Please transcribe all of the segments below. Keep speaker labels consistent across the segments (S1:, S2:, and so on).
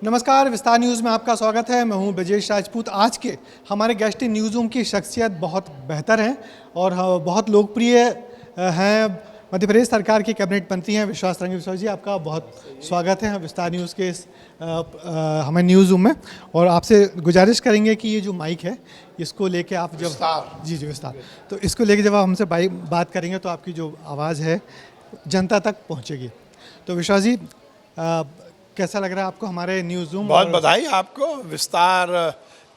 S1: नमस्कार, विस्तार न्यूज़ में आपका स्वागत है। मैं हूं ब्रजेश राजपूत। आज के हमारे गेस्ट इन न्यूज़ रूम की शख्सियत बहुत बेहतर हैं और बहुत लोकप्रिय हैं। मध्य प्रदेश सरकार की कैबिनेट मंत्री हैं विश्वास तरंगे। विश्वास जी, आपका बहुत स्वागत है विस्तार न्यूज़ के इस हमारे न्यूज़ रूम में। और आपसे गुजारिश करेंगे कि ये जो माइक है इसको लेके आप जब
S2: विस्तार।
S1: जी जी विस्तार, तो इसको लेके जब आप हमसे बात करेंगे तो आपकी जो आवाज़ है जनता तक पहुँचेगी। तो विश्वास जी, कैसा लग रहा है आपको हमारे न्यूज़ रूम?
S2: बहुत
S1: और
S2: बधाई आपको। विस्तार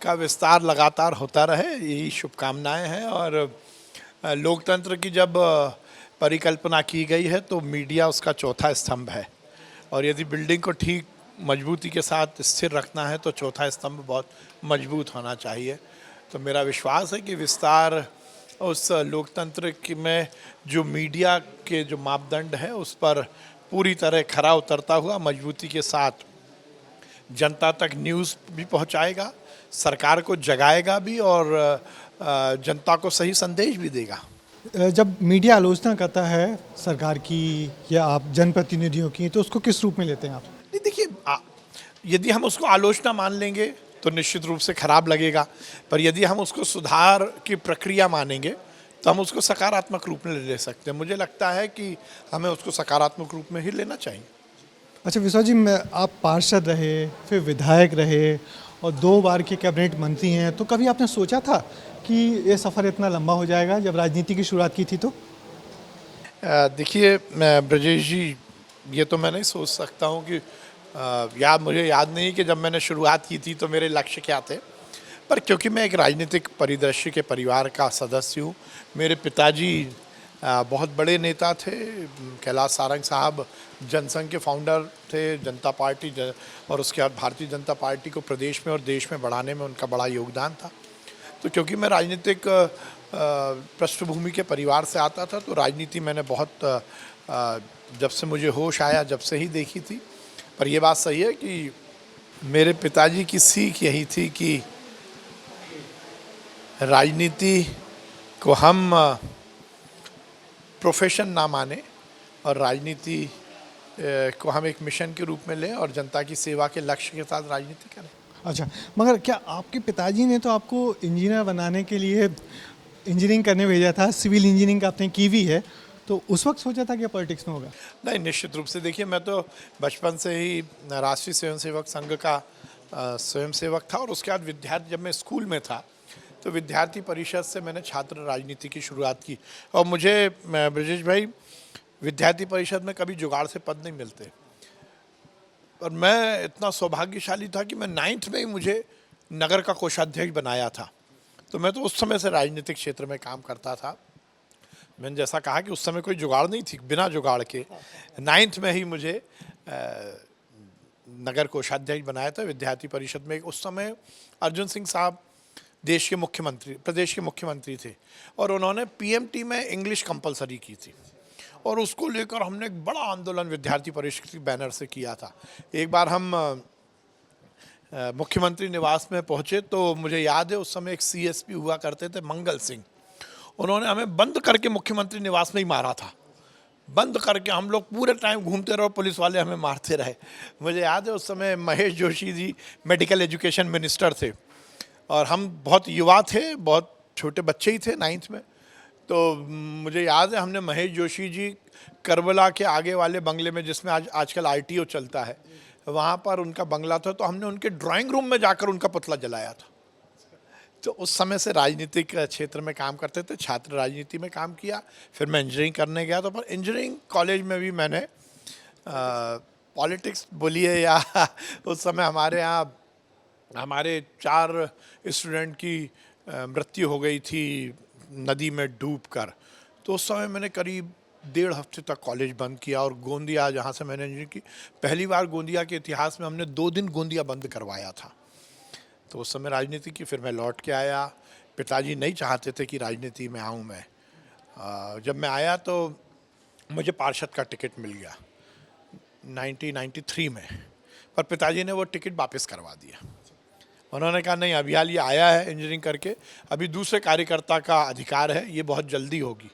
S2: का विस्तार लगातार होता रहे, यही शुभकामनाएं हैं। और लोकतंत्र की जब परिकल्पना की गई है तो मीडिया उसका चौथा स्तंभ है। और यदि बिल्डिंग को ठीक मजबूती के साथ स्थिर रखना है तो चौथा स्तंभ बहुत मजबूत होना चाहिए। तो मेरा विश्वास है कि विस्तार उस लोकतंत्र की में जो मीडिया के जो मापदंड है उस पर पूरी तरह खरा उतरता हुआ मजबूती के साथ जनता तक न्यूज़ भी पहुंचाएगा, सरकार को जगाएगा भी और जनता को सही संदेश भी देगा।
S1: जब मीडिया आलोचना करता है सरकार की या आप जनप्रतिनिधियों की, तो उसको किस रूप में लेते हैं आप?
S2: नहीं, देखिए, यदि हम उसको आलोचना मान लेंगे तो निश्चित रूप से खराब लगेगा, पर यदि हम उसको सुधार की प्रक्रिया मानेंगे तो हम उसको सकारात्मक रूप में ले सकते हैं। मुझे लगता है कि हमें उसको सकारात्मक रूप में ही लेना चाहिए।
S1: अच्छा विश्वास जी, आप पार्षद रहे, फिर विधायक रहे और 2 बार के कैबिनेट मंत्री हैं, तो कभी आपने सोचा था कि ये सफ़र इतना लंबा हो जाएगा जब राजनीति की शुरुआत की थी तो?
S2: देखिए, मैं ब्रजेश जी, ये तो मैं नहीं सोच सकता हूँ कि मुझे याद नहीं कि जब मैंने शुरुआत की थी तो मेरे लक्ष्य क्या थे। पर क्योंकि मैं एक राजनीतिक परिदृश्य के परिवार का सदस्य हूँ, मेरे पिताजी बहुत बड़े नेता थे। कैलाश सारंग साहब जनसंघ के फाउंडर थे, जनता पार्टी और उसके बाद भारतीय जनता पार्टी को प्रदेश में और देश में बढ़ाने में उनका बड़ा योगदान था। तो क्योंकि मैं राजनीतिक पृष्ठभूमि के परिवार से आता था तो राजनीति मैंने बहुत जब से मुझे होश आया जब से ही देखी थी। पर यह बात सही है कि मेरे पिताजी की सीख यही थी कि राजनीति को हम प्रोफेशन ना माने और राजनीति को हम एक मिशन के रूप में लें और जनता की सेवा के लक्ष्य के साथ राजनीति करें।
S1: अच्छा, मगर क्या आपके पिताजी ने तो आपको इंजीनियर बनाने के लिए इंजीनियरिंग करने भेजा था, सिविल इंजीनियरिंग आपने की भी है, तो उस वक्त सोचा था कि पॉलिटिक्स में होगा?
S2: नहीं, निश्चित रूप से देखिए, मैं तो बचपन से ही राष्ट्रीय स्वयंसेवक संघ का स्वयंसेवक था। और उसके बाद विद्यार्थी, जब मैं स्कूल में था तो विद्यार्थी परिषद से मैंने छात्र राजनीति की शुरुआत की। और मुझे, ब्रजेश भाई, विद्यार्थी परिषद में कभी जुगाड़ से पद नहीं मिलते। और मैं इतना सौभाग्यशाली था कि मैं 9th में ही मुझे नगर का कोषाध्यक्ष बनाया था। तो मैं तो उस समय से राजनीतिक क्षेत्र में काम करता था। मैंने जैसा कहा कि उस समय कोई जुगाड़ नहीं थी, बिना जुगाड़ के 9th में ही मुझे नगर कोषाध्यक्ष बनाया था विद्यार्थी परिषद में। उस समय अर्जुन सिंह साहब प्रदेश के मुख्यमंत्री थे और उन्होंने पीएमटी में इंग्लिश कंपलसरी की थी। और उसको लेकर हमने एक बड़ा आंदोलन विद्यार्थी परिषद के बैनर से किया था। एक बार हम मुख्यमंत्री निवास में पहुंचे तो मुझे याद है उस समय एक सीएसपी हुआ करते थे, मंगल सिंह। उन्होंने हमें बंद करके मुख्यमंत्री निवास में ही मारा था। बंद करके हम लोग पूरे टाइम घूमते रहे, पुलिस वाले हमें मारते रहे। मुझे याद है उस समय Mahesh Joshi ji medical education minister थे और हम बहुत युवा थे, बहुत छोटे बच्चे ही थे 9th में। तो मुझे याद है हमने महेश जोशी जी करबला के आगे वाले बंगले में, जिसमें आजकल आरटीओ चलता है, वहाँ पर उनका बंगला था, तो हमने उनके ड्राइंग रूम में जाकर उनका पुतला जलाया था। तो उस समय से राजनीतिक क्षेत्र में काम करते थे, छात्र राजनीति में काम किया। फिर मैं इंजीनियरिंग करने गया, तो पर इंजीनियरिंग कॉलेज में भी मैंने पॉलिटिक्स बोलिए या उस समय हमारे यहाँ हमारे 4 स्टूडेंट की मृत्यु हो गई थी नदी में डूबकर। तो उस समय मैंने करीब 1.5 हफ्ते तक कॉलेज बंद किया। और गोंदिया, जहाँ से मैंने इंजीनियरिंग की, पहली बार गोंदिया के इतिहास में हमने 2 दिन गोंदिया बंद करवाया था। तो उस समय राजनीति की। फिर मैं लौट के आया। पिताजी नहीं चाहते थे कि राजनीति में आऊँ मैं। जब मैं आया तो मुझे पार्षद का टिकट मिल गया 1993 में, पर पिताजी ने वो टिकट वापस करवा दिया। उन्होंने कहा नहीं, अभी हाल ये आया है इंजीनियरिंग करके, अभी दूसरे कार्यकर्ता का अधिकार है, ये बहुत जल्दी होगी।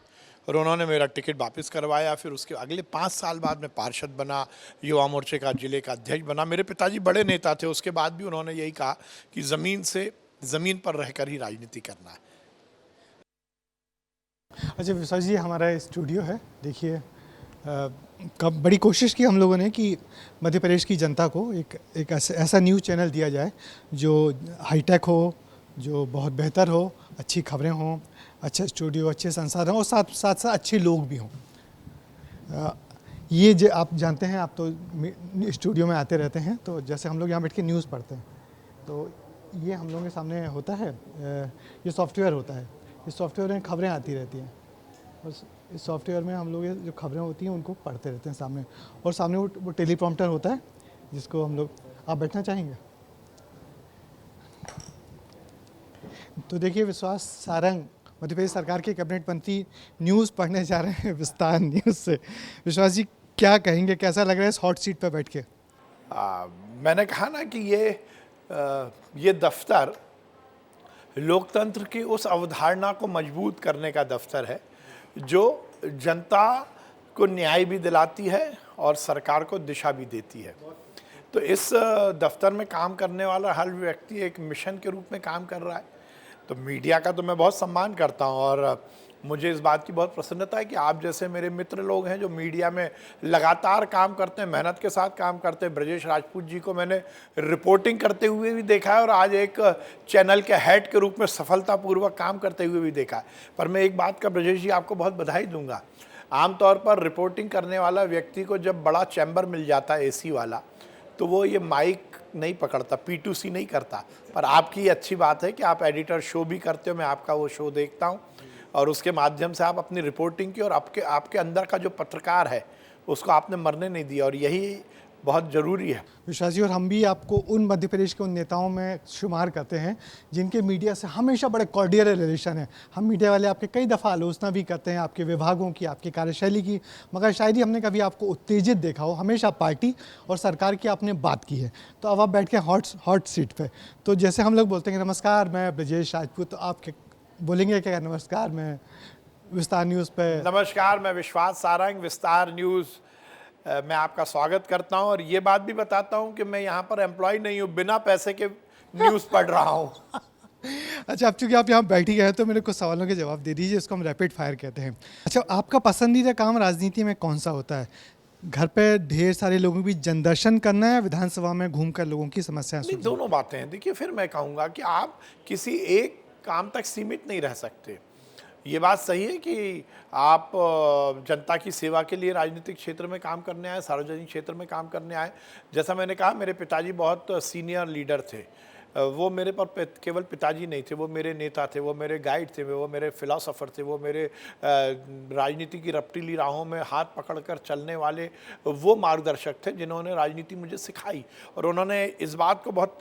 S2: और उन्होंने मेरा टिकट वापस करवाया। फिर उसके अगले 5 साल बाद मैं पार्षद बना, युवा मोर्चे का जिले का अध्यक्ष बना। मेरे पिताजी बड़े नेता थे, उसके बाद भी उन्होंने यही कहा कि ज़मीन पर रहकर ही राजनीति करना है।
S1: अच्छा विश्वास जी, हमारा स्टूडियो है, देखिए कब बड़ी कोशिश की हम लोगों ने कि मध्य प्रदेश की जनता को एक ऐसा न्यूज़ चैनल दिया जाए जो हाईटेक हो, जो बहुत बेहतर हो, अच्छी खबरें हों, अच्छा स्टूडियो, अच्छे संसाधन और साथ साथ अच्छे लोग भी हों। ये जो आप जानते हैं, आप तो स्टूडियो में आते रहते हैं, तो जैसे हम लोग यहाँ बैठ के न्यूज़ पढ़ते हैं, तो ये हम लोगों के सामने होता है, ये सॉफ्टवेयर होता है। इस सॉफ्टवेयर में खबरें आती रहती हैं और इस सॉफ्टवेयर में हम लोग जो खबरें होती हैं उनको पढ़ते रहते हैं सामने, और सामने वो टेलीप्रॉम्प्टर होता है जिसको हम लोग, आप बैठना चाहेंगे? तो देखिए, विश्वास सारंग मध्य प्रदेश सरकार के कैबिनेट मंत्री न्यूज़ पढ़ने जा रहे हैं विस्तार न्यूज़ से। विश्वास जी, क्या कहेंगे, कैसा लग रहा है इस हॉट सीट पर बैठ के?
S2: मैंने कहा ना कि ये दफ्तर लोकतंत्र की उस अवधारणा को मजबूत करने का दफ्तर है जो जनता को न्याय भी दिलाती है और सरकार को दिशा भी देती है। तो इस दफ्तर में काम करने वाला हर व्यक्ति एक मिशन के रूप में काम कर रहा है। तो मीडिया का तो मैं बहुत सम्मान करता हूं और मुझे इस बात की बहुत प्रसन्नता है कि आप जैसे मेरे मित्र लोग हैं जो मीडिया में लगातार काम करते हैं, मेहनत के साथ काम करते हैं। ब्रजेश राजपूत जी को मैंने रिपोर्टिंग करते हुए भी देखा है और आज एक चैनल के हेड के रूप में सफलतापूर्वक काम करते हुए भी देखा है। पर मैं एक बात का ब्रजेश जी आपको बहुत बधाई दूंगा। आमतौर पर रिपोर्टिंग करने वाला व्यक्ति को जब बड़ा चैम्बर मिल जाता है AC वाला, तो वो ये माइक नहीं पकड़ता, P2C नहीं करता। पर आपकी अच्छी बात है कि आप एडिटर शो भी करते हो, मैं आपका वो शो देखता हूँ और उसके माध्यम से आप अपनी रिपोर्टिंग की और आपके अंदर का जो पत्रकार है उसको आपने मरने नहीं दिया, और यही बहुत ज़रूरी है।
S1: विश्वास जी, और हम भी आपको उन मध्य प्रदेश के उन नेताओं में शुमार करते हैं जिनके मीडिया से हमेशा बड़े कॉर्डियल रिलेशन है। हम मीडिया वाले आपके कई दफ़ा आलोचना भी करते हैं आपके विभागों की, आपकी कार्यशैली की, मगर शायद ही हमने कभी आपको उत्तेजित देखा हो। हमेशा पार्टी और सरकार की आपने बात की है। तो अब आप बैठ के हॉट सीट पर, तो जैसे हम लोग बोलते हैं नमस्कार मैं ब्रजेश राजपूत, तो आप बोलेंगे क्या? नमस्कार मैं विस्तार न्यूज़ पे।
S2: नमस्कार, मैं विश्वास सारंग, विस्तार न्यूज़ मैं आपका स्वागत करता हूं और ये बात भी बताता हूं कि मैं यहां पर एम्प्लॉय नहीं हूं, बिना पैसे के न्यूज़ पढ़ रहा हूं।
S1: अच्छा, अब चूंकि आप यहाँ बैठ ही गए तो मेरे कुछ सवालों के जवाब दे दीजिए, इसको हम रैपिड फायर कहते हैं। अच्छा, आपका पसंदीदा काम राजनीति में कौन सा होता है? घर पे ढेर सारे लोगों के बीच जनदर्शन करना है, विधानसभा में घूमकर लोगों की समस्याएं सुनना?
S2: दोनों बातें हैं। देखिए, फिर मैं कहूँगा कि आप किसी एक काम तक सीमित नहीं रह सकते। ये बात सही है कि आप जनता की सेवा के लिए राजनीतिक क्षेत्र में काम करने आए, सार्वजनिक क्षेत्र में काम करने आए। जैसा मैंने कहा, मेरे पिताजी बहुत सीनियर लीडर थे। वो मेरे पर केवल पिताजी नहीं थे, वो मेरे नेता थे, वो मेरे गाइड थे, वो मेरे फिलोसोफर थे, वो मेरे राजनीति की रपटीली राहों में हाथ पकड़कर चलने वाले वो मार्गदर्शक थे जिन्होंने राजनीति मुझे सिखाई। और उन्होंने इस बात को बहुत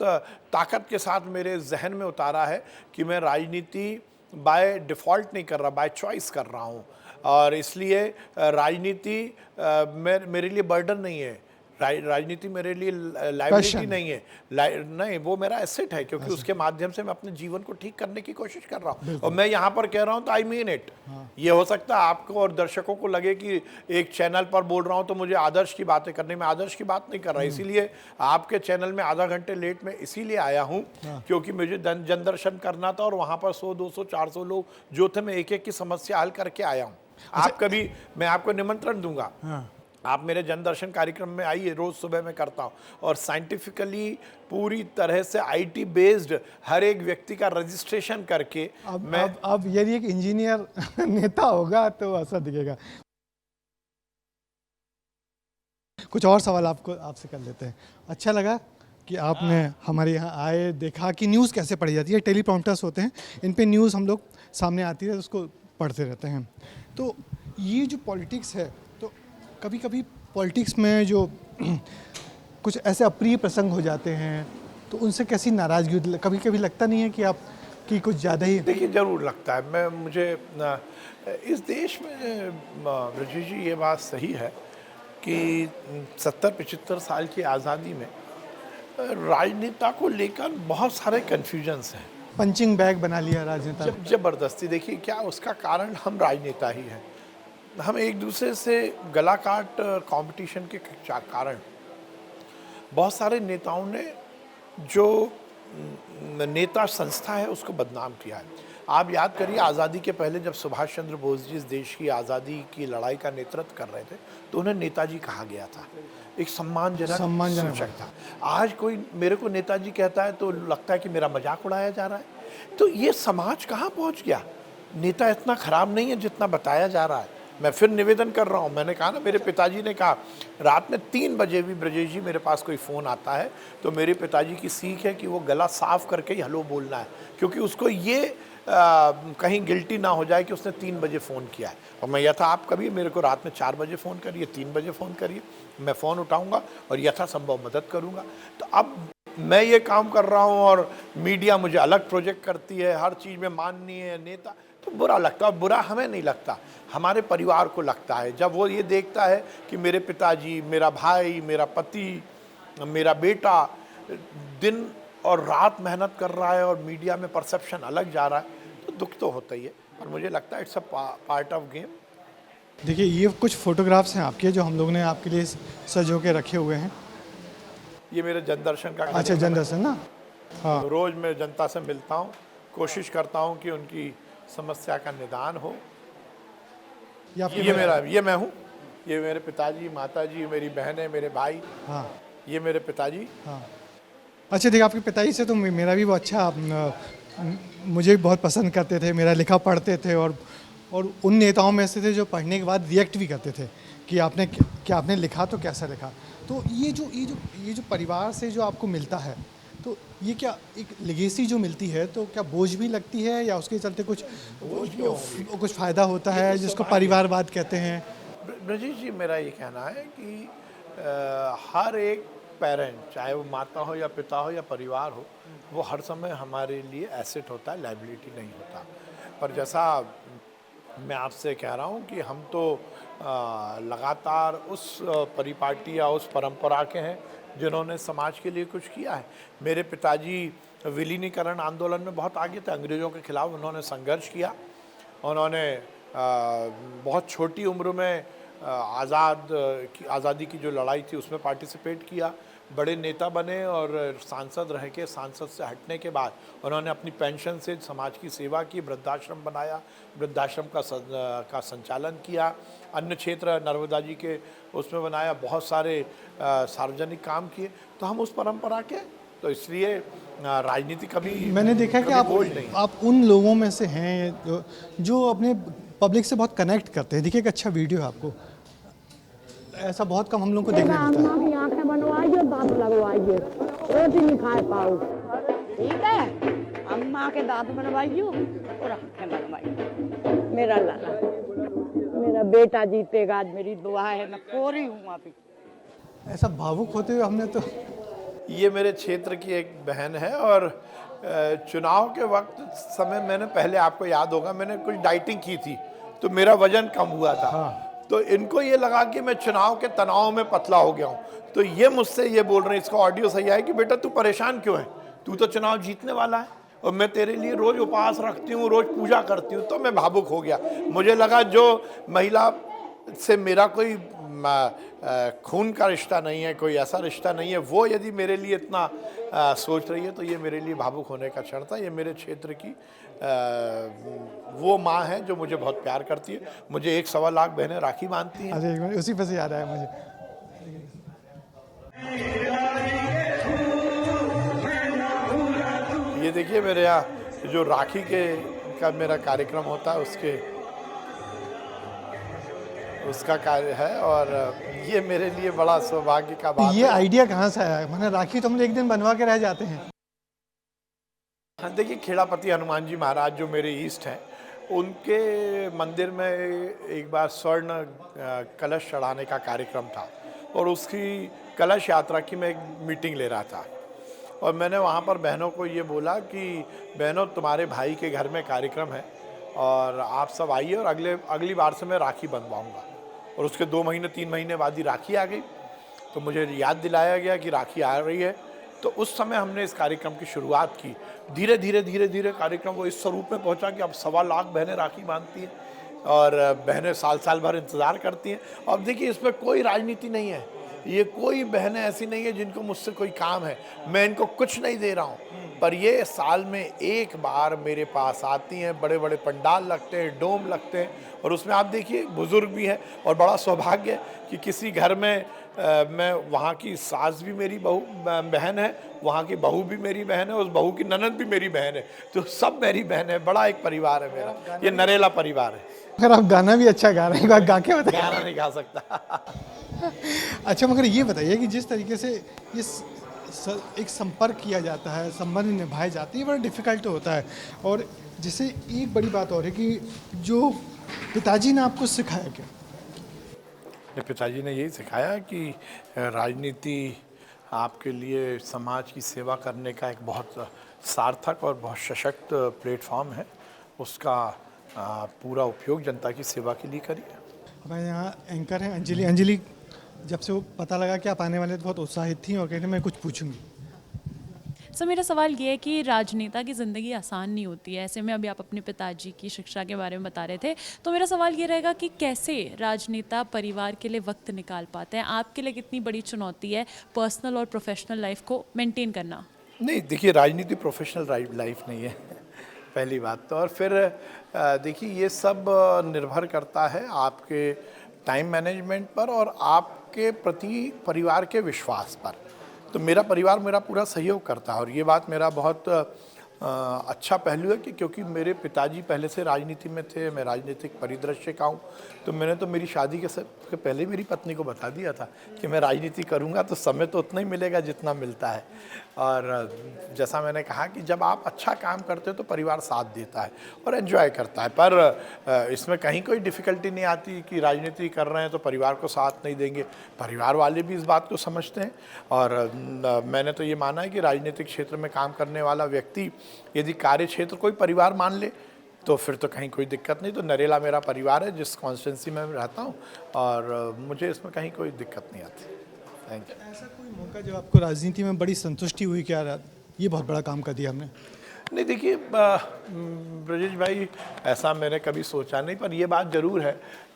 S2: ताकत के साथ मेरे जहन में उतारा है कि मैं राजनीति बाय डिफ़ॉल्ट नहीं कर रहा, बाय चॉइस कर रहा हूँ। और इसलिए राजनीति मेरे लिए बर्डन नहीं है, राजनीति मेरे लिए लाइबिलिटी नहीं है, नहीं, वो मेरा एसेट है, क्योंकि उसके माध्यम से मैं अपने जीवन को ठीक करने की कोशिश कर रहा हूँ। और मैं यहाँ पर कह रहा हूँ तो आई मीन इट। ये हो सकता है आपको और दर्शकों को लगे कि एक चैनल पर बोल रहा हूँ तो मुझे आदर्श की बातें करनी, मैं आदर्श की बात नहीं कर रहा। इसीलिए आपके चैनल में आधा घंटे लेट में इसीलिए आया हूँ क्योंकि मुझे जनदर्शन करना था और वहाँ पर 100, 200, 400 लोग जो थे, मैं एक एक की समस्या हल करके आया हूँ। आप कभी, मैं आपको निमंत्रण दूंगा, आप मेरे जनदर्शन कार्यक्रम में आइए, रोज सुबह मैं करता हूँ और साइंटिफिकली पूरी तरह से IT बेस्ड हर एक व्यक्ति का रजिस्ट्रेशन करके
S1: अब यदि एक इंजीनियर नेता होगा तो ऐसा दिखेगा। कुछ और सवाल आपसे कर लेते हैं। अच्छा लगा कि आपने हमारे यहाँ आए, देखा कि न्यूज़ कैसे पढ़ी जाती है। टेलीप्रॉम्प्टर्स होते हैं, इन पे न्यूज़ हम लोग सामने आती है, उसको पढ़ते रहते हैं। तो ये जो पॉलिटिक्स है, तो कभी कभी पॉलिटिक्स में जो कुछ ऐसे अप्रिय प्रसंग हो जाते हैं तो उनसे कैसी नाराज़गी, कभी कभी लगता नहीं है कि आप कि कुछ ज़्यादा ही?
S2: देखिए, ज़रूर लगता है। मुझे इस देश में ब्रजेश जी, ये बात सही है कि 70-75 साल की आज़ादी में राजनेता को लेकर बहुत सारे कन्फ्यूजन्स हैं।
S1: पंचिंग बैग बना लिया राजनेता,
S2: जबरदस्ती। देखिए, क्या उसका कारण हम राजनेता ही हैं। हम एक दूसरे से गला काट कंपटीशन के कारण बहुत सारे नेताओं ने जो नेता संस्था है उसको बदनाम किया है। आप याद करिए, आज़ादी के पहले जब सुभाष चंद्र बोस जी इस देश की आज़ादी की लड़ाई का नेतृत्व कर रहे थे तो उन्हें नेताजी कहा गया था, एक सम्मानजनक सूचक था। आज कोई मेरे को नेताजी कहता है तो लगता है कि मेरा मजाक उड़ाया जा रहा है। तो ये समाज कहाँ पहुँच गया? नेता इतना खराब नहीं है जितना बताया जा रहा है। मैं फिर निवेदन कर रहा हूँ, मैंने कहा ना, मेरे पिताजी ने कहा रात में 3 बजे भी ब्रजेश जी मेरे पास कोई फ़ोन आता है तो मेरे पिताजी की सीख है कि वो गला साफ करके ही हेलो बोलना है, क्योंकि उसको ये कहीं गिल्टी ना हो जाए कि उसने 3 बजे फ़ोन किया है। और मैं यथा आप कभी मेरे को रात में 4 बजे फ़ोन करिए, 3 बजे फ़ोन करिए, मैं फ़ोन उठाऊँगा और यथासंभव मदद करूँगा। तो अब मैं ये काम कर रहा हूँ और मीडिया मुझे अलग प्रोजेक्ट करती है, हर चीज़ में माननीय नेता, तो बुरा लगता है। और बुरा हमें नहीं लगता, हमारे परिवार को लगता है जब वो ये देखता है कि मेरे पिताजी, मेरा भाई, मेरा पति, मेरा बेटा दिन और रात मेहनत कर रहा है और मीडिया में परसेप्शन अलग जा रहा है, तो दुख तो होता ही है। पर मुझे लगता है it's a part of game.
S1: देखिए, ये कुछ फोटोग्राफ्स हैं आपके जो हम लोग ने आपके लिए सजो के रखे हुए हैं।
S2: ये मेरे जनदर्शन का
S1: अच्छा, जनदर्शन ना। हाँ,
S2: रोज़ मैं जनता से मिलता हूँ, कोशिश करता हूँ कि उनकी समस्या का निदान हो। ये मैं हूँ, ये मेरे पिताजी, माताजी, मेरी बहनें, मेरे भाई।
S1: हाँ
S2: ये मेरे पिताजी।
S1: हाँ। अच्छा, देखिए, आपके पिताजी से तो मेरा भी वो अच्छा मुझे भी बहुत पसंद करते थे, मेरा लिखा पढ़ते थे और उन नेताओं में से थे जो पढ़ने के बाद रिएक्ट भी करते थे कि आपने क्या आपने लिखा तो कैसा लिखा। तो ये जो परिवार से जो आपको मिलता है, तो ये क्या एक लेगेसी जो मिलती है, तो क्या बोझ भी लगती है या उसके चलते कुछ फ़ायदा होता है जिसको परिवारवाद कहते हैं?
S2: ब्रजेश जी, मेरा ये कहना है कि हर एक पेरेंट, चाहे वो माता हो या पिता हो या परिवार हो, वो हर समय हमारे लिए एसेट होता है, लायबिलिटी नहीं होता। पर जैसा मैं आपसे कह रहा हूँ कि हम तो लगातार उस परिपाटी या उस परंपरा के हैं जिन्होंने समाज के लिए कुछ किया है। मेरे पिताजी विलीनीकरण आंदोलन में बहुत आगे थे, अंग्रेज़ों के खिलाफ उन्होंने संघर्ष किया। उन्होंने बहुत छोटी उम्र में आज़ादी की जो लड़ाई थी उसमें पार्टिसिपेट किया, बड़े नेता बने और सांसद रह के, सांसद से हटने के बाद उन्होंने अपनी पेंशन से समाज की सेवा की, वृद्धाश्रम बनाया, वृद्धाश्रम का संचालन किया, अन्य क्षेत्र नर्मदा जी के उसमें बनाया, बहुत सारे सार्वजनिक काम किए। तो हम उस परंपरा के, तो इसलिए राजनीति कभी
S1: मैंने देखा कि आप उन लोगों में से हैं जो अपने पब्लिक से बहुत कनेक्ट करते हैं। देखिए, एक अच्छा वीडियो है, आपको ऐसा बहुत कम हम लोग को देखने मिलता है।
S3: अम्मा की आंखें बनवाइए, दांत लगवाइए, रोटी नहीं खाए पाओ, ठीक है? अम्मा के दांत बनवाइए और आंखें बनवाइए। मेरा लाला, मेरा बेटा जीतेगा, आज मेरी दुआ है, मैं कोरी हूँ अभी।
S1: ऐसा भावुक होते हुए हमने तो।
S2: ये मेरे क्षेत्र की एक बहन है और चुनाव के वक्त समय मैंने, पहले आपको याद होगा, मैंने कुछ डाइटिंग की थी तो मेरा वजन कम हुआ था।
S1: हाँ।
S2: तो इनको ये लगा कि मैं चुनाव के तनाव में पतला हो गया हूँ, तो ये मुझसे ये बोल रहे हैं, इसका ऑडियो सही है कि बेटा तू परेशान क्यों है, तू तो चुनाव जीतने वाला है और मैं तेरे लिए रोज़ उपवास रखती हूँ, रोज़ पूजा करती हूँ। तो मैं भावुक हो गया। मुझे लगा जो महिला से मेरा कोई खून का रिश्ता नहीं है, कोई ऐसा रिश्ता नहीं है, वो यदि मेरे लिए इतना सोच रही है तो ये मेरे लिए भावुक होने का क्षण था। ये मेरे क्षेत्र की वो माँ है जो मुझे बहुत प्यार करती है। मुझे 1-1.25 लाख बहनें राखी बांधती हैं।
S1: अरे, उसी पर से याद आया मुझे।
S2: ये देखिए, मेरे यहाँ जो राखी का मेरा कार्यक्रम होता है उसका कार्य है और ये मेरे लिए बड़ा सौभाग्य का बात है।
S1: ये आइडिया कहाँ से आया? मैंने राखी तो हम एक दिन बनवा के रह जाते हैं।
S2: हाँ, देखिए, खेड़ापति हनुमान जी महाराज जो मेरे ईस्ट हैं, उनके मंदिर में एक बार स्वर्ण कलश चढ़ाने का कार्यक्रम था और उसकी कलश यात्रा की मैं एक मीटिंग ले रहा था और मैंने वहाँ पर बहनों को ये बोला कि बहनों, तुम्हारे भाई के घर में कार्यक्रम है और आप सब आइए और अगली बार से मैं राखी बंधवाऊँगा। और उसके 2 महीने 3 महीने बाद ही राखी आ गई, तो मुझे याद दिलाया गया कि राखी आ रही है। तो उस समय हमने इस कार्यक्रम की शुरुआत की। धीरे धीरे कार्यक्रम वो इस स्वरूप में पहुंचा कि अब 1.25 लाख बहनें राखी बांधती हैं। और बहनें साल साल भर इंतज़ार करती हैं। और देखिए इसमें कोई राजनीति नहीं है, ये कोई बहनें ऐसी नहीं है जिनको मुझसे कोई काम है, मैं इनको कुछ नहीं दे रहा हूँ, पर ये साल में एक बार मेरे पास आती हैं, बड़े बड़े पंडाल लगते हैं, डोम लगते हैं, और उसमें आप देखिए बुज़ुर्ग भी हैं। और बड़ा सौभाग्य है कि किसी घर में मैं वहाँ की सास भी मेरी बहन है, वहाँ की बहू भी मेरी बहन है, उस बहू की ननद भी मेरी बहन है, तो सब मेरी बहन है। बड़ा एक परिवार है मेरा, ये नरेला परिवार है।
S1: अगर आप गाना भी अच्छा गा रहे हैं, एक बार गा के बताइए।
S2: गाना नहीं गा सकता।
S1: अच्छा, मगर ये बताइए कि जिस तरीके से एक संपर्क किया जाता है, संबंध निभाए जाते हैं, बड़ा डिफिकल्ट होता है। और जैसे एक बड़ी बात और है कि जो पिताजी ने आपको सिखाया क्या?
S2: मेरे पिताजी ने यही सिखाया कि राजनीति आपके लिए समाज की सेवा करने का एक बहुत सार्थक और बहुत सशक्त प्लेटफॉर्म है, उसका पूरा उपयोग जनता की सेवा के लिए करिए।
S1: हमारे यहाँ एंकर हैं अंजलि। अंजलि, जब से वो पता लगा कि आप आने वाले तो बहुत उत्साहित थी और कहते मैं कुछ पूछूंगी।
S4: सर, मेरा सवाल ये है कि राजनेता की ज़िंदगी आसान नहीं होती है। ऐसे में अभी आप अपने पिताजी की शिक्षा के बारे में बता रहे थे, तो मेरा सवाल ये रहेगा कि कैसे राजनेता परिवार के लिए वक्त निकाल पाते हैं? आपके लिए कितनी बड़ी चुनौती है पर्सनल और प्रोफेशनल लाइफ को मेंटेन करना?
S2: नहीं, देखिए राजनीति प्रोफेशनल लाइफ नहीं है पहली बात तो। और फिर देखिए ये सब निर्भर करता है आपके टाइम मैनेजमेंट पर और आपके प्रति परिवार के विश्वास पर। तो मेरा परिवार मेरा पूरा सहयोग करता है, और ये बात मेरा बहुत अच्छा पहलू है कि क्योंकि मेरे पिताजी पहले से राजनीति में थे, मैं राजनीतिक परिदृश्य का हूँ, तो मैंने तो मेरी शादी के पहले मेरी पत्नी को बता दिया था कि मैं राजनीति करूँगा तो समय तो उतना ही मिलेगा जितना मिलता है। और जैसा मैंने कहा कि जब आप अच्छा काम करते हो तो परिवार साथ देता है और एंजॉय करता है, पर इसमें कहीं कोई डिफ़िकल्टी नहीं आती कि राजनीति कर रहे हैं तो परिवार को साथ नहीं देंगे। परिवार वाले भी इस बात को समझते हैं, और मैंने तो ये माना है कि राजनीतिक क्षेत्र में काम करने वाला व्यक्ति यदि कार्य क्षेत्र कोई परिवार मान ले तो फिर तो कहीं कोई दिक्कत नहीं। तो नरेला मेरा परिवार है जिस कॉन्स्टिट्यूंसी में रहता हूँ, और मुझे इसमें कहीं कोई दिक्कत नहीं आती। Thank you.
S1: ऐसा कोई मौका जब आपको राजनीति में बड़ी संतुष्टि हुई क्या, ये बहुत बड़ा काम कर दिया हमने?
S2: नहीं, देखिए ब्रजेश भाई, ऐसा मैंने कभी सोचा नहीं, पर यह बात ज़रूर है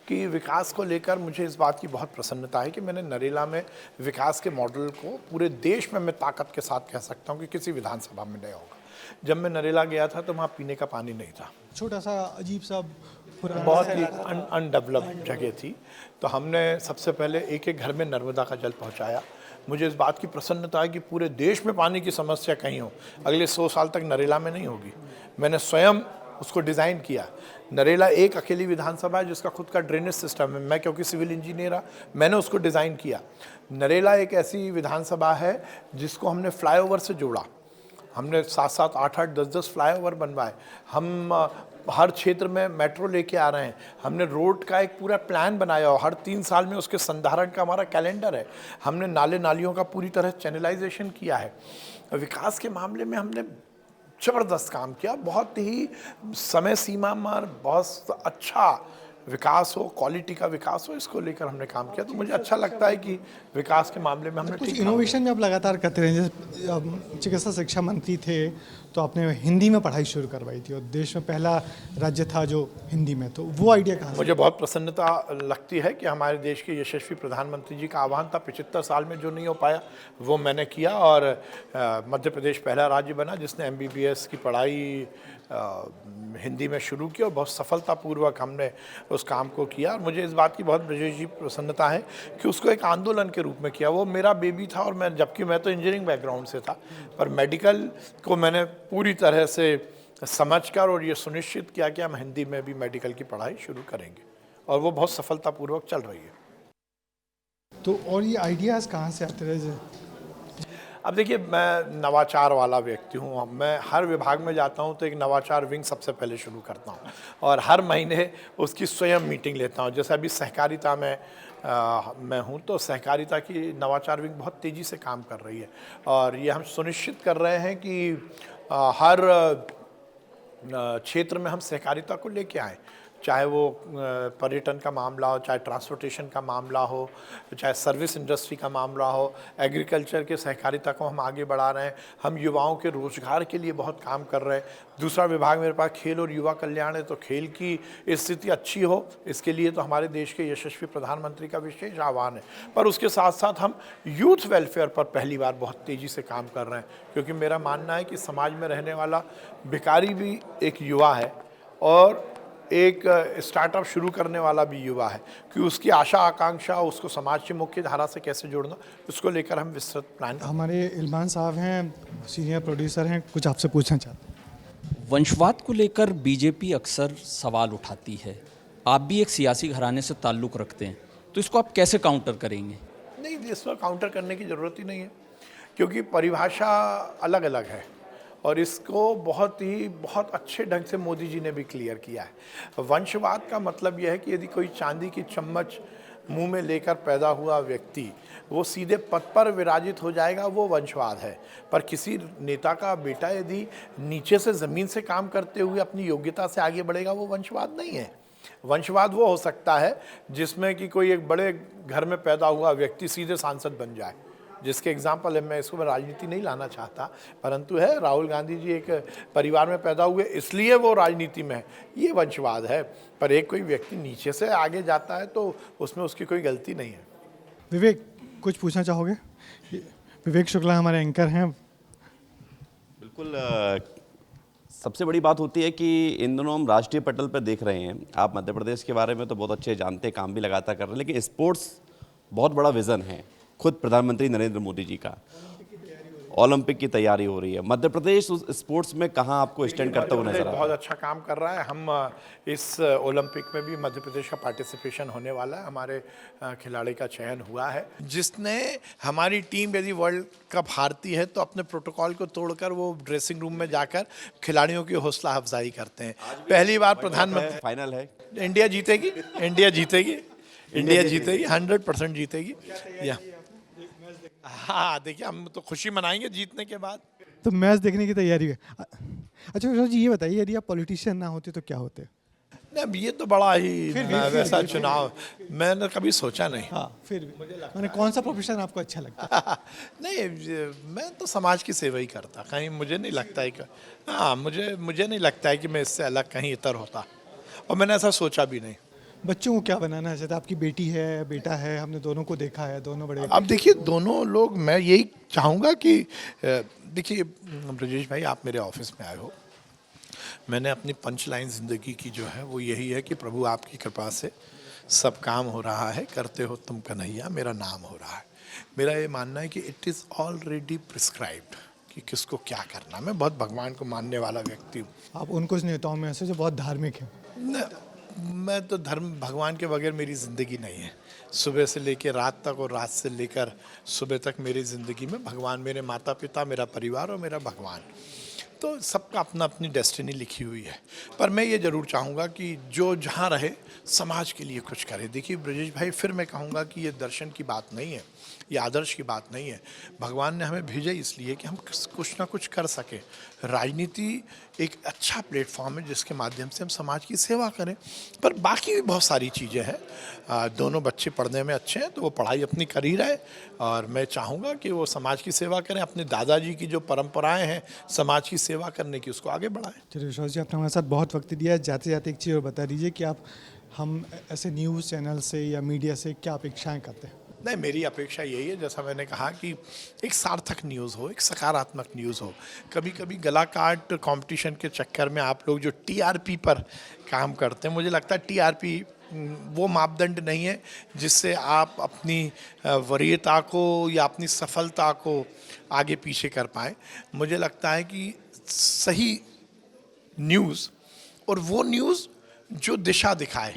S2: कि विकास को लेकर मुझे इस बात की बहुत प्रसन्नता है कि मैंने नरेला में विकास के मॉडल को पूरे देश में मैं ताकत के साथ कह सकता हूँ कि किसी विधानसभा में नहीं होगा। जब मैं नरेला गया था तो वहाँ पीने का पानी नहीं था,
S1: छोटा सा अजीब सा
S2: बहुत ही अनडेवलप्ड जगह थी। तो हमने सबसे पहले एक एक घर में नर्मदा का जल पहुँचाया। मुझे इस बात की प्रसन्नता है कि पूरे देश में पानी की समस्या कहीं हो, अगले 100 साल तक नरेला में नहीं होगी। मैंने स्वयं उसको डिज़ाइन किया। नरेला एक अकेली विधानसभा है जिसका खुद का ड्रेनेज सिस्टम है। मैं क्योंकि सिविल इंजीनियर रहा, मैंने उसको डिज़ाइन किया। नरेला एक ऐसी विधानसभा है जिसको हमने फ्लाईओवर से जोड़ा। हमने 7-7, 8-8, 10-10 फ्लाईओवर बनवाए। हम हर क्षेत्र में मेट्रो लेके आ रहे हैं। हमने रोड का एक पूरा प्लान बनाया और हर 3 साल में उसके संधारण का हमारा कैलेंडर है। हमने नाले नालियों का पूरी तरह चैनलाइजेशन किया है। विकास के मामले में हमने ज़बरदस्त काम किया, बहुत ही समय सीमा में बहुत अच्छा विकास हो, क्वालिटी का विकास हो, इसको लेकर हमने काम किया। तो मुझे अच्छा लगता है कि विकास के मामले में हमने
S1: कुछ इनोवेशन में आप लगातार करते रहे। जैसे चिकित्सा शिक्षा मंत्री थे तो आपने हिंदी में पढ़ाई शुरू करवाई थी और देश में पहला राज्य था जो हिंदी में, तो वो आइडिया कहाँ से?
S2: मुझे बहुत प्रसन्नता लगती है कि हमारे देश के यशस्वी प्रधानमंत्री जी का आह्वान था 75 साल में जो नहीं हो पाया वो मैंने किया, और मध्य प्रदेश पहला राज्य बना जिसने MBBS की पढ़ाई हिंदी में शुरू की, और बहुत सफलतापूर्वक हमने उस काम को किया। और मुझे इस बात की बहुत ब्रजेश जी प्रसन्नता है कि उसको एक आंदोलन के रूप में किया। वो मेरा बेबी था, और मैं जबकि मैं तो इंजीनियरिंग बैकग्राउंड से था, पर मेडिकल को मैंने पूरी तरह से समझकर और ये सुनिश्चित किया कि हम हिंदी में भी मेडिकल की पढ़ाई शुरू करेंगे, और वो बहुत सफलतापूर्वक चल रही है।
S1: तो और ये आइडियाज़ कहाँ से आते रहे?
S2: अब देखिए, मैं नवाचार वाला व्यक्ति हूँ। मैं हर विभाग में जाता हूँ तो एक नवाचार विंग सबसे पहले शुरू करता हूँ, और हर महीने उसकी स्वयं मीटिंग लेता हूँ। जैसे अभी सहकारिता में मैं हूँ, तो सहकारिता की नवाचार विंग बहुत तेज़ी से काम कर रही है, और ये हम सुनिश्चित कर रहे हैं कि हर क्षेत्र में हम सहकारिता को लेके आएँ। चाहे वो पर्यटन का मामला हो, चाहे ट्रांसपोर्टेशन का मामला हो, चाहे सर्विस इंडस्ट्री का मामला हो, एग्रीकल्चर के सहकारिता को हम आगे बढ़ा रहे हैं। हम युवाओं के रोजगार के लिए बहुत काम कर रहे हैं। दूसरा विभाग मेरे पास खेल और युवा कल्याण है, तो खेल की स्थिति अच्छी हो, इसके लिए तो हमारे देश के यशस्वी प्रधानमंत्री का विशेष आह्वान है। पर उसके साथ साथ हम यूथ वेलफेयर पर पहली बार बहुत तेज़ी से काम कर रहे हैं, क्योंकि मेरा मानना है कि समाज में रहने वाला भिखारी भी एक युवा है और एक स्टार्टअप शुरू करने वाला भी युवा है, कि उसकी आशा आकांक्षा उसको समाज की मुख्य धारा से कैसे जोड़ना, उसको लेकर हम विस्तृत प्लान।
S1: हमारे इल्मान साहब हैं, सीनियर प्रोड्यूसर हैं, कुछ आपसे पूछना चाहते हैं।
S5: वंशवाद को लेकर बीजेपी अक्सर सवाल उठाती है। आप भी एक सियासी घराने से ताल्लुक़ रखते हैं, तो इसको आप कैसे काउंटर करेंगे?
S2: नहीं, इसमें काउंटर करने की ज़रूरत ही नहीं है, क्योंकि परिभाषा अलग अलग है और इसको बहुत अच्छे ढंग से मोदी जी ने भी क्लियर किया है। वंशवाद का मतलब यह है कि यदि कोई चांदी की चम्मच मुंह में लेकर पैदा हुआ व्यक्ति वो सीधे पद पर विराजित हो जाएगा, वो वंशवाद है। पर किसी नेता का बेटा यदि नीचे से ज़मीन से काम करते हुए अपनी योग्यता से आगे बढ़ेगा, वो वंशवाद नहीं है। वंशवाद वो हो सकता है जिसमें कि कोई एक बड़े घर में पैदा हुआ व्यक्ति सीधे सांसद बन जाए, जिसके एग्जाम्पल है, मैं इसको राजनीति नहीं लाना चाहता, परंतु है राहुल गांधी जी एक परिवार में पैदा हुए इसलिए वो राजनीति में है, ये वंशवाद है। पर एक कोई व्यक्ति नीचे से आगे जाता है तो उसमें उसकी कोई गलती नहीं है।
S1: विवेक, कुछ पूछना चाहोगे? विवेक शुक्ला हमारे एंकर हैं।
S6: बिल्कुल। सबसे बड़ी बात होती है कि इन दोनों हम राष्ट्रीय पटल पर देख रहे हैं। आप मध्य प्रदेश के बारे में तो बहुत अच्छे जानते हैं, काम भी लगातार कर रहे हैं, लेकिन स्पोर्ट्स बहुत बड़ा विज़न है खुद प्रधानमंत्री नरेंद्र मोदी जी का। ओलंपिक की तैयारी हो रही है, मध्य प्रदेश उस स्पोर्ट्स में कहाँ आपको स्टैंड करता हुआ नजर आ रहा है?
S2: बहुत अच्छा काम कर रहा है। हम इस ओलंपिक में भी मध्य प्रदेश का पार्टिसिपेशन होने वाला है। हमारे खिलाड़ी का चयन हुआ है, जिसने हमारी टीम यदि वर्ल्ड कप हारती है तो अपने प्रोटोकॉल को तोड़कर वो ड्रेसिंग रूम में जाकर खिलाड़ियों की हौसला अफजाई करते हैं। पहली बार प्रधानमंत्री,
S6: फाइनल है,
S2: इंडिया जीतेगी, इंडिया जीतेगी, इंडिया जीतेगी, 100% जीतेगी। या हाँ, देखिए हम तो खुशी मनाएंगे जीतने के बाद।
S1: तो मैच देखने की तैयारी है। अच्छा विशाल जी, ये बताइए, यदि आप पॉलिटिशियन ना होते तो क्या होते?
S2: नहीं, ये तो बड़ा ही वैसा चुनाव मैंने कभी सोचा नहीं।
S1: हाँ, फिर भी मैंने कौन सा प्रोफेशन आपको अच्छा लगता है?
S2: नहीं, मैं तो समाज की सेवा ही करता, कहीं मुझे नहीं लगता है कि हाँ, मुझे नहीं लगता है कि मैं इससे अलग कहीं इतर होता, और मैंने ऐसा सोचा भी नहीं।
S1: बच्चों को क्या बनाना है? जैसे आपकी बेटी है, बेटा है, हमने दोनों को देखा है, दोनों बड़े।
S2: अब देखिए, दोनों लोग, मैं यही चाहूँगा कि देखिए ब्रजेश भाई, आप मेरे ऑफिस में आए हो, मैंने अपनी पंच लाइन ज़िंदगी की जो है वो यही है कि प्रभु आपकी कृपा से सब काम हो रहा है, करते हो तुम कन्हैया, मेरा नाम हो रहा है। मेरा ये मानना है कि इट इज़ ऑलरेडी प्रिस्क्राइब्ड कि किसको क्या करना। मैं बहुत भगवान को मानने वाला व्यक्ति हूँ।
S1: आप उन कुछ नेताओं में ऐसे जो बहुत धार्मिक हैं।
S2: मैं तो धर्म भगवान के बगैर मेरी ज़िंदगी नहीं है। सुबह से लेकर रात तक और रात से लेकर सुबह तक मेरी ज़िंदगी में भगवान, मेरे माता पिता, मेरा परिवार और मेरा भगवान, तो सबका अपना अपनी डेस्टिनी लिखी हुई है। पर मैं ये ज़रूर चाहूँगा कि जो जहाँ रहे समाज के लिए कुछ करे। देखिए ब्रजेश भाई, फिर मैं कहूँगा कि ये दर्शन की बात नहीं है, ये आदर्श की बात नहीं है। भगवान ने हमें भेजा इसलिए कि हम कुछ ना कुछ कर सकें। राजनीति एक अच्छा प्लेटफॉर्म है जिसके माध्यम से हम समाज की सेवा करें। पर बाकी भी बहुत सारी चीज़ें हैं। दोनों बच्चे पढ़ने में अच्छे हैं तो वो पढ़ाई अपनी कर ही रहे, और मैं चाहूँगा कि वो समाज की सेवा करें, अपने दादाजी की जो परंपराएं हैं समाज की सेवा करने की, उसको आगे बढ़ाएं।
S1: चलिए विशाल जी, आपने हमारे साथ बहुत वक्त दिया। जाते जाते एक चीज़ और बता दीजिए कि आप हम ऐसे न्यूज़ चैनल से या मीडिया से क्या अपेक्षाएं करते हैं?
S2: नहीं, मेरी अपेक्षा यही है, जैसा मैंने कहा, कि एक सार्थक न्यूज़ हो, एक सकारात्मक न्यूज़ हो। कभी कभी गला काट कंपटीशन के चक्कर में आप लोग जो टीआरपी पर काम करते हैं, मुझे लगता है टीआरपी वो मापदंड नहीं है जिससे आप अपनी वरीयता को या अपनी सफलता को आगे पीछे कर पाएँ। मुझे लगता है कि सही न्यूज़, और वो न्यूज़ जो दिशा दिखाए,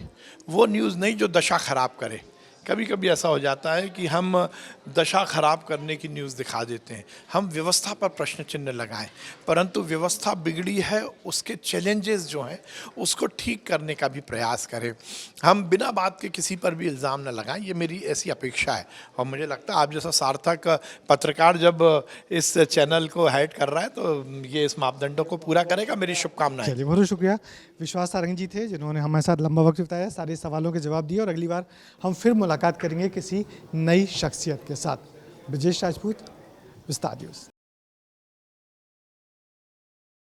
S2: वो न्यूज़ नहीं जो दशा खराब करे, कभी कभी ऐसा हो जाता है कि हम दशा खराब करने की न्यूज़ दिखा देते हैं, हम व्यवस्था पर प्रश्न चिन्ह लगाएं, परंतु व्यवस्था बिगड़ी है, उसके चैलेंजेस जो हैं उसको ठीक करने का भी प्रयास करें। हम बिना बात के किसी पर भी इल्ज़ाम न लगाएं, ये मेरी ऐसी अपेक्षा है। और मुझे लगता है आप जैसा सार्थक पत्रकार जब इस चैनल को हेड कर रहा है तो ये इस मापदंडों को पूरा करेगा। मेरी शुभकामनाएं।
S1: चलिए, बहुत शुक्रिया। विश्वास सारंग जी थे जिन्होंने हमारे साथ लंबा वक्त बिताया, सारे सवालों के जवाब दिए, और अगली बार हम फिर मुलाकात करेंगे किसी नई शख्सियत के साथ। ब्रजेश राजपूत, विस्तार न्यूज़।